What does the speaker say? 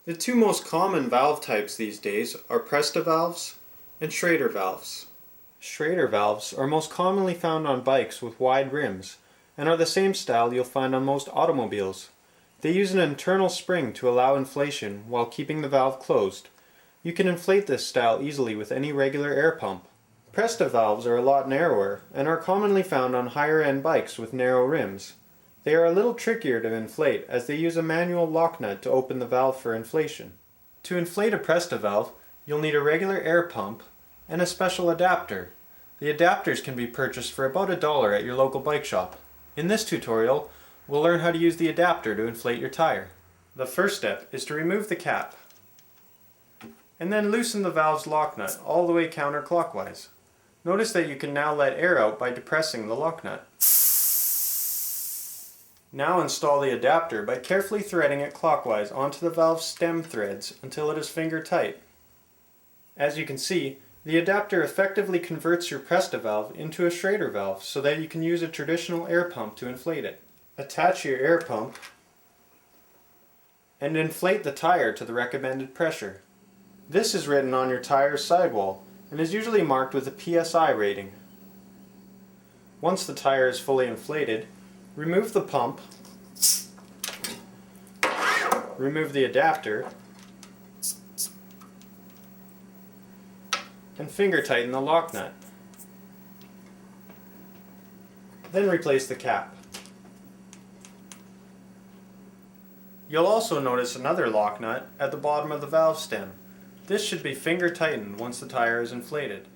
The two most common valve types these days are Presta valves and Schrader valves. Schrader valves are most commonly found on bikes with wide rims and are the same style you'll find on most automobiles. They use an internal spring to allow inflation while keeping the valve closed. You can inflate this style easily with any regular air pump. Presta valves are a lot narrower and are commonly found on higher-end bikes with narrow rims. They are a little trickier to inflate as they use a manual lock nut to open the valve for inflation. To inflate a Presta valve, you'll need a regular air pump and a special adapter. The adapters can be purchased for about $1 at your local bike shop. In this tutorial, we'll learn how to use the adapter to inflate your tire. The first step is to remove the cap and then loosen the valve's lock nut all the way counterclockwise. Notice that you can now let air out by depressing the lock nut. Now install the adapter by carefully threading it clockwise onto the valve's stem threads until it is finger tight. As you can see, the adapter effectively converts your Presta valve into a Schrader valve so that you can use a traditional air pump to inflate it. Attach your air pump and inflate the tire to the recommended pressure. This is written on your tire's sidewall and is usually marked with a PSI rating. Once the tire is fully inflated, remove the pump, remove the adapter, and finger tighten the lock nut. Then replace the cap. You'll also notice another lock nut at the bottom of the valve stem. This should be finger tightened once the tire is inflated.